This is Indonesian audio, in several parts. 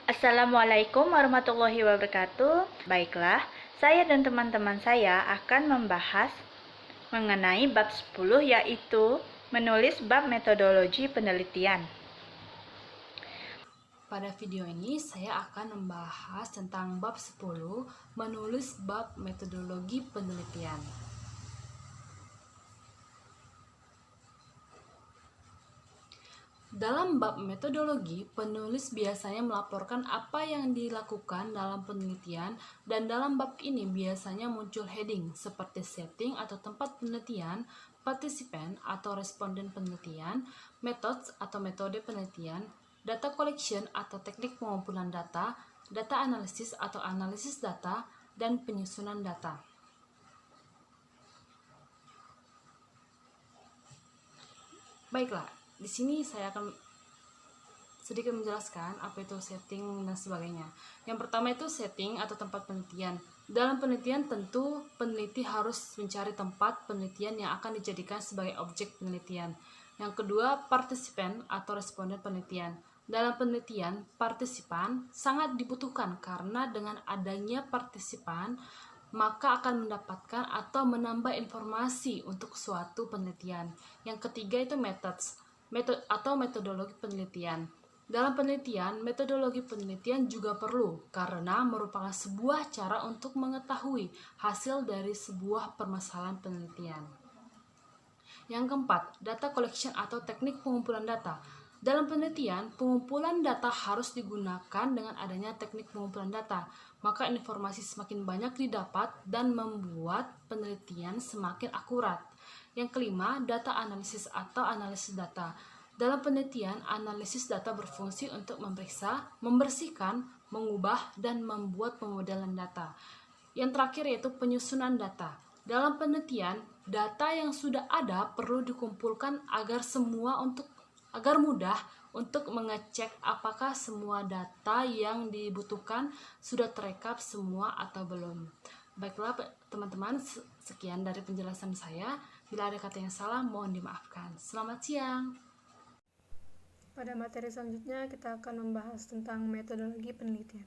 Assalamualaikum warahmatullahi wabarakatuh. Baiklah, saya dan teman-teman saya akan membahas mengenai bab 10, yaitu menulis bab metodologi penelitian. Pada video ini saya akan membahas tentang bab 10, menulis bab metodologi penelitian. Dalam bab metodologi, penulis biasanya melaporkan apa yang dilakukan dalam penelitian, dan dalam bab ini biasanya muncul heading seperti setting atau tempat penelitian, participant atau responden penelitian, methods atau metode penelitian, data collection atau teknik pengumpulan data, data analysis atau analisis data, dan penyusunan data. Baiklah, di sini saya akan sedikit menjelaskan apa itu setting dan sebagainya. Yang pertama itu setting atau tempat penelitian. Dalam penelitian tentu peneliti harus mencari tempat penelitian yang akan dijadikan sebagai objek penelitian. Yang kedua, partisipan atau responden penelitian. Dalam penelitian, partisipan sangat dibutuhkan karena dengan adanya partisipan maka akan mendapatkan atau menambah informasi untuk suatu penelitian. Yang ketiga itu metodologi penelitian. Dalam penelitian, metodologi penelitian juga perlu karena merupakan sebuah cara untuk mengetahui hasil dari sebuah permasalahan penelitian. Yang keempat, data collection atau teknik pengumpulan data. Dalam penelitian, pengumpulan data harus digunakan dengan adanya teknik pengumpulan data, maka informasi semakin banyak didapat dan membuat penelitian semakin akurat. Yang kelima, data analisis atau analisis data. Dalam penelitian, analisis data berfungsi untuk memeriksa, membersihkan, mengubah, dan membuat pemodelan data. Yang terakhir yaitu penyusunan data. Dalam penelitian, data yang sudah ada perlu dikumpulkan agar mudah untuk mengecek apakah semua data yang dibutuhkan sudah terekap semua atau belum. Baiklah teman-teman, sekian dari penjelasan saya. Bila ada kata yang salah, mohon dimaafkan. Selamat siang. Pada materi selanjutnya kita akan membahas tentang metodologi penelitian.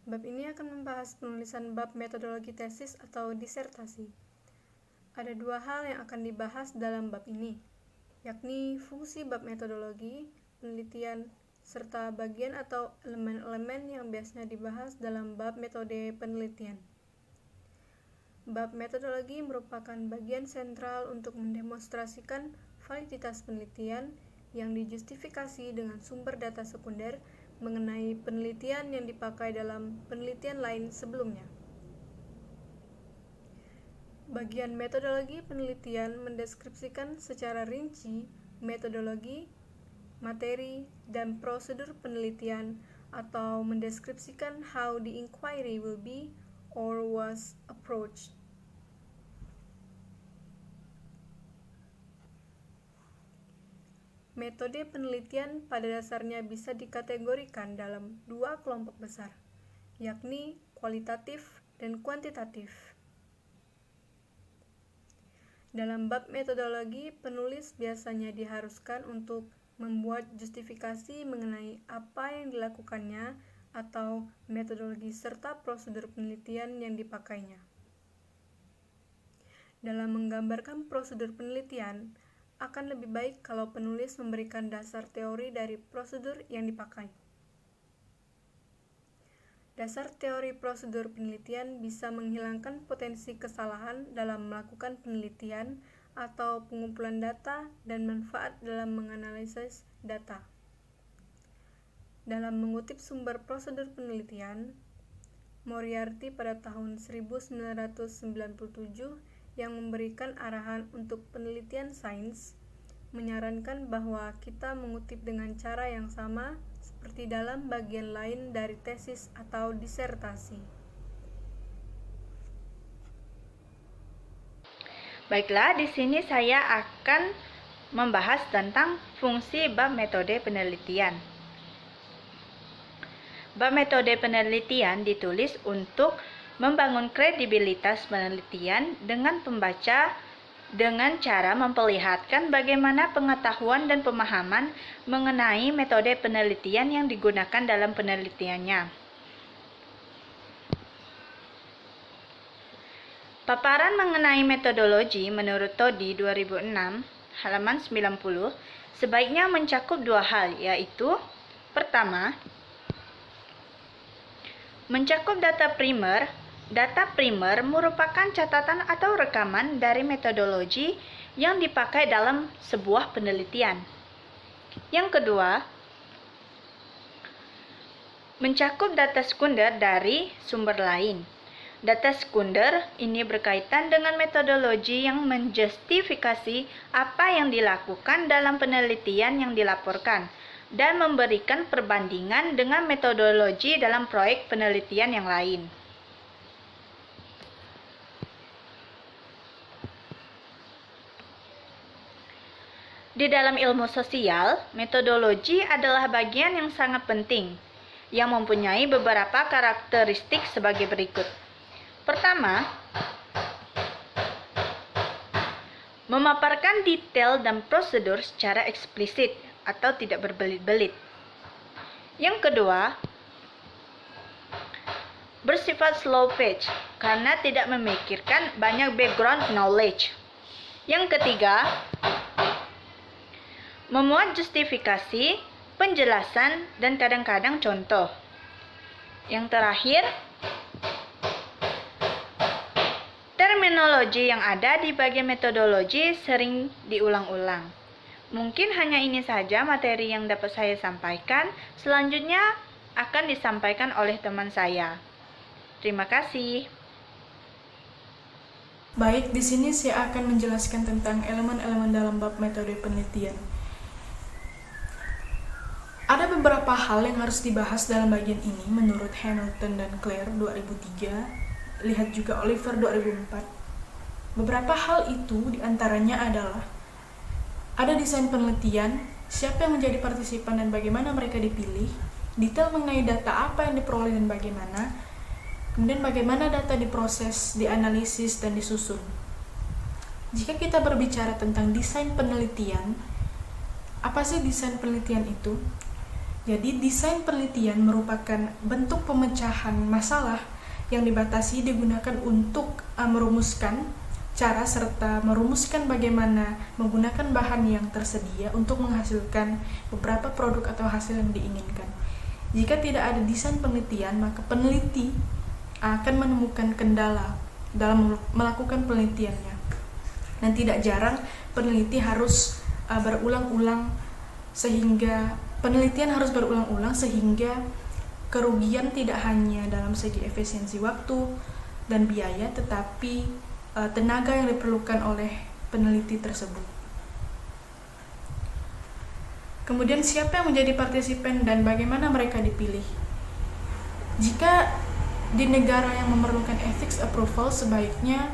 Bab ini akan membahas penulisan bab metodologi tesis atau disertasi. Ada dua hal yang akan dibahas dalam bab ini, yakni fungsi bab metodologi penelitian serta bagian atau elemen-elemen yang biasanya dibahas dalam bab metode penelitian. Bab metodologi merupakan bagian sentral untuk mendemonstrasikan validitas penelitian yang dijustifikasi dengan sumber data sekunder mengenai penelitian yang dipakai dalam penelitian lain sebelumnya. Bagian metodologi penelitian mendeskripsikan secara rinci metodologi, materi, dan prosedur penelitian atau mendeskripsikan how the inquiry will be or was approached. Metode penelitian pada dasarnya bisa dikategorikan dalam dua kelompok besar, yakni kualitatif dan kuantitatif. Dalam bab metodologi, penulis biasanya diharuskan untuk membuat justifikasi mengenai apa yang dilakukannya atau metodologi serta prosedur penelitian yang dipakainya. Dalam menggambarkan prosedur penelitian, akan lebih baik kalau penulis memberikan dasar teori dari prosedur yang dipakai. Dasar teori prosedur penelitian bisa menghilangkan potensi kesalahan dalam melakukan penelitian atau pengumpulan data dan manfaat dalam menganalisis data. Dalam mengutip sumber prosedur penelitian, Moriarty pada tahun 1997 yang memberikan arahan untuk penelitian sains, menyarankan bahwa kita mengutip dengan cara yang sama seperti dalam bagian lain dari tesis atau disertasi. Baiklah, di sini saya akan membahas tentang fungsi bab metode penelitian. Bab metode penelitian ditulis untuk membangun kredibilitas penelitian dengan pembaca dengan cara memperlihatkan bagaimana pengetahuan dan pemahaman mengenai metode penelitian yang digunakan dalam penelitiannya. Paparan mengenai metodologi menurut Todi 2006, halaman 90, sebaiknya mencakup dua hal, yaitu pertama, mencakup data primer. Data primer merupakan catatan atau rekaman dari metodologi yang dipakai dalam sebuah penelitian. Yang kedua, mencakup data sekunder dari sumber lain. Data sekunder ini berkaitan dengan metodologi yang menjustifikasi apa yang dilakukan dalam penelitian yang dilaporkan dan memberikan perbandingan dengan metodologi dalam proyek penelitian yang lain. Di dalam ilmu sosial, metodologi adalah bagian yang sangat penting, yang mempunyai beberapa karakteristik sebagai berikut. Pertama, memaparkan detail dan prosedur secara eksplisit atau tidak berbelit-belit. Yang kedua, bersifat slow pace karena tidak memikirkan banyak background knowledge. Yang ketiga, memuat justifikasi, penjelasan, dan kadang-kadang contoh. Yang terakhir, terminologi yang ada di bagian metodologi sering diulang-ulang. Mungkin hanya ini saja materi yang dapat saya sampaikan. Selanjutnya akan disampaikan oleh teman saya. Terima kasih. Baik, di sini saya akan menjelaskan tentang elemen-elemen dalam bab metode penelitian. Ada beberapa hal yang harus dibahas dalam bagian ini menurut Hamilton dan Clare 2003, lihat juga Oliver 2004. Beberapa hal itu diantaranya adalah ada desain penelitian, siapa yang menjadi partisipan dan bagaimana mereka dipilih, detail mengenai data apa yang diperoleh dan bagaimana, kemudian bagaimana data diproses, dianalisis, dan disusun. Jika kita berbicara tentang desain penelitian, apa sih desain penelitian itu? Jadi, desain penelitian merupakan bentuk pemecahan masalah yang dibatasi digunakan untuk merumuskan cara serta merumuskan bagaimana menggunakan bahan yang tersedia untuk menghasilkan beberapa produk atau hasil yang diinginkan. Jika tidak ada desain penelitian, maka peneliti akan menemukan kendala dalam melakukan penelitiannya. Dan tidak jarang peneliti harus berulang-ulang sehingga kerugian tidak hanya dalam segi efisiensi waktu dan biaya, tetapi tenaga yang diperlukan oleh peneliti tersebut. Kemudian siapa yang menjadi partisipan dan bagaimana mereka dipilih? Jika di negara yang memerlukan ethics approval, sebaiknya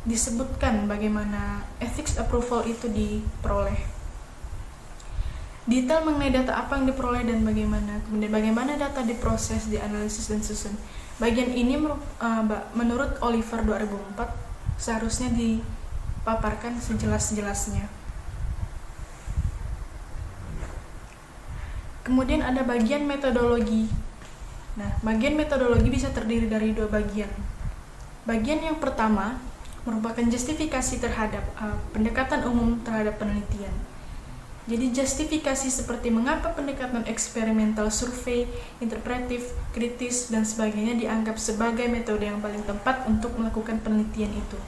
disebutkan bagaimana ethics approval itu diperoleh. Detail mengenai data apa yang diperoleh dan bagaimana, kemudian bagaimana data diproses, dianalisis, dan susun. Bagian ini menurut Oliver 2004 seharusnya dipaparkan sejelas-jelasnya. Kemudian ada bagian metodologi. Nah, bagian metodologi bisa terdiri dari dua bagian. Bagian yang pertama merupakan justifikasi terhadap pendekatan umum terhadap penelitian. Jadi justifikasi seperti mengapa pendekatan eksperimental, survei, interpretif, kritis, dan sebagainya dianggap sebagai metode yang paling tepat untuk melakukan penelitian itu.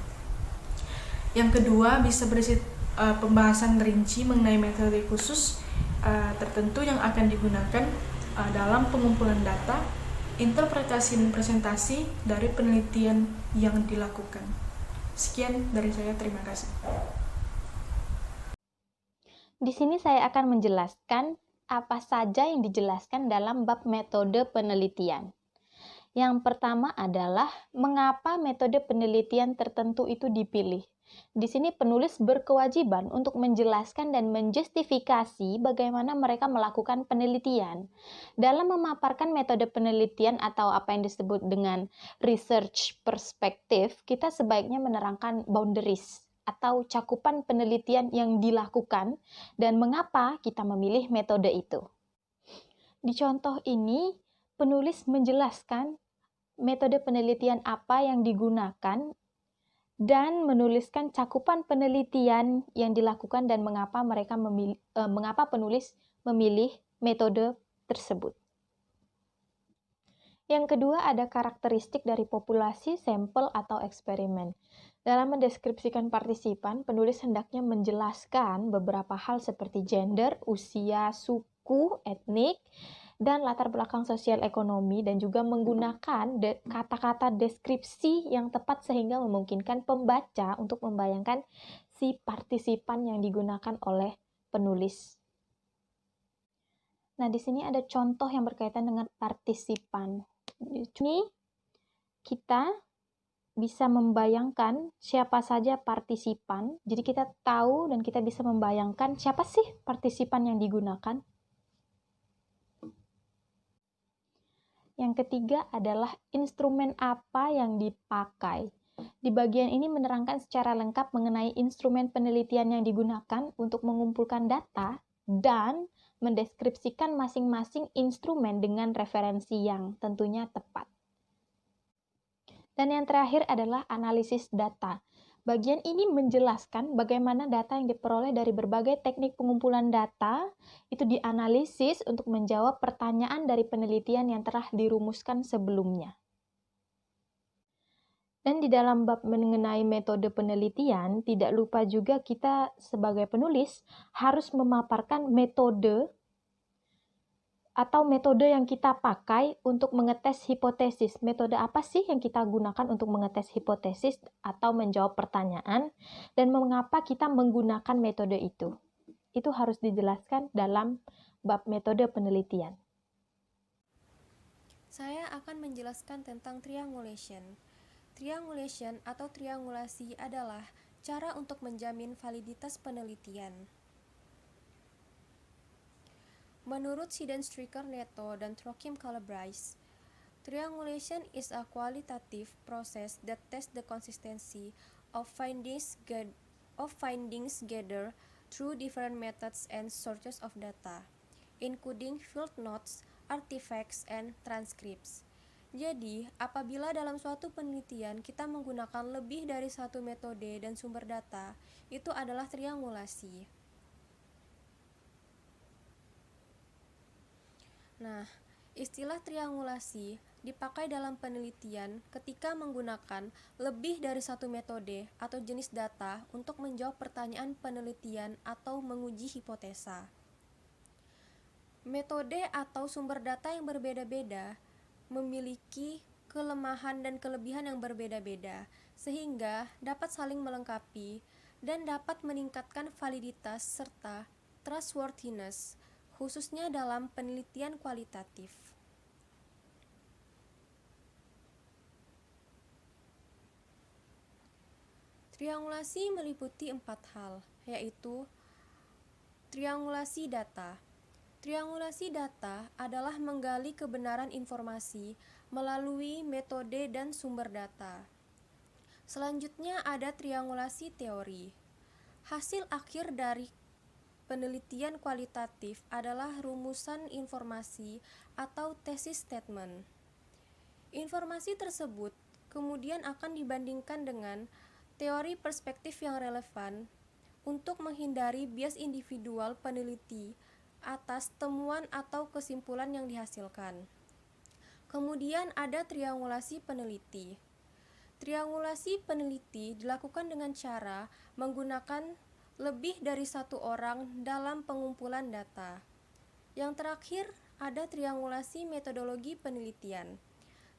Yang kedua bisa berisi pembahasan rinci mengenai metode khusus tertentu yang akan digunakan dalam pengumpulan data, interpretasi dan presentasi dari penelitian yang dilakukan. Sekian dari saya, terima kasih. Di sini saya akan menjelaskan apa saja yang dijelaskan dalam bab metode penelitian. Yang pertama adalah mengapa metode penelitian tertentu itu dipilih. Di sini penulis berkewajiban untuk menjelaskan dan menjustifikasi bagaimana mereka melakukan penelitian. Dalam memaparkan metode penelitian atau apa yang disebut dengan research perspective, kita sebaiknya menerangkan boundaries atau cakupan penelitian yang dilakukan dan mengapa kita memilih metode itu. Di contoh ini, penulis menjelaskan metode penelitian apa yang digunakan dan menuliskan cakupan penelitian yang dilakukan dan mengapa penulis memilih metode tersebut. Yang kedua ada karakteristik dari populasi, sampel, atau eksperimen. Dalam mendeskripsikan partisipan, penulis hendaknya menjelaskan beberapa hal seperti gender, usia, suku, etnik, dan latar belakang sosial ekonomi, dan juga menggunakan kata-kata deskripsi yang tepat sehingga memungkinkan pembaca untuk membayangkan si partisipan yang digunakan oleh penulis. Nah, di sini ada contoh yang berkaitan dengan partisipan. Ini kita bisa membayangkan siapa saja partisipan. Jadi kita tahu dan kita bisa membayangkan siapa sih partisipan yang digunakan. Yang ketiga adalah instrumen apa yang dipakai. Di bagian ini menerangkan secara lengkap mengenai instrumen penelitian yang digunakan untuk mengumpulkan data dan mendeskripsikan masing-masing instrumen dengan referensi yang tentunya tepat. Dan yang terakhir adalah analisis data. Bagian ini menjelaskan bagaimana data yang diperoleh dari berbagai teknik pengumpulan data itu dianalisis untuk menjawab pertanyaan dari penelitian yang telah dirumuskan sebelumnya. Dan di dalam bab mengenai metode penelitian, tidak lupa juga kita sebagai penulis harus memaparkan metode atau metode yang kita pakai untuk mengetes hipotesis. Metode apa sih yang kita gunakan untuk mengetes hipotesis atau menjawab pertanyaan, dan mengapa kita menggunakan metode itu. Itu harus dijelaskan dalam bab metode penelitian. Saya akan menjelaskan tentang triangulation. Triangulation atau triangulasi adalah cara untuk menjamin validitas penelitian. Menurut Seidenstryker, Neto, dan Trokim Calabrese, triangulation is a qualitative process that tests the consistency of findings gathered through different methods and sources of data, including field notes, artifacts, and transcripts. Jadi, apabila dalam suatu penelitian kita menggunakan lebih dari satu metode dan sumber data, itu adalah triangulasi. Nah, istilah triangulasi dipakai dalam penelitian ketika menggunakan lebih dari satu metode atau jenis data untuk menjawab pertanyaan penelitian atau menguji hipotesa. Metode atau sumber data yang berbeda-beda memiliki kelemahan dan kelebihan yang berbeda-beda, sehingga dapat saling melengkapi dan dapat meningkatkan validitas serta trustworthiness, khususnya dalam penelitian kualitatif. Triangulasi meliputi 4 hal, yaitu triangulasi data. Triangulasi data adalah menggali kebenaran informasi melalui metode dan sumber data. Selanjutnya ada triangulasi teori. Hasil akhir dari penelitian kualitatif adalah rumusan informasi atau thesis statement. Informasi tersebut kemudian akan dibandingkan dengan teori perspektif yang relevan untuk menghindari bias individual peneliti atas temuan atau kesimpulan yang dihasilkan. Kemudian ada triangulasi peneliti. Triangulasi peneliti dilakukan dengan cara menggunakan lebih dari satu orang dalam pengumpulan data. Yang terakhir ada triangulasi metodologi penelitian.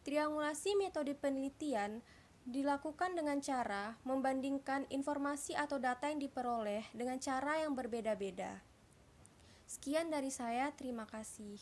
Triangulasi metode penelitian dilakukan dengan cara membandingkan informasi atau data yang diperoleh dengan cara yang berbeda-beda. Sekian dari saya, terima kasih.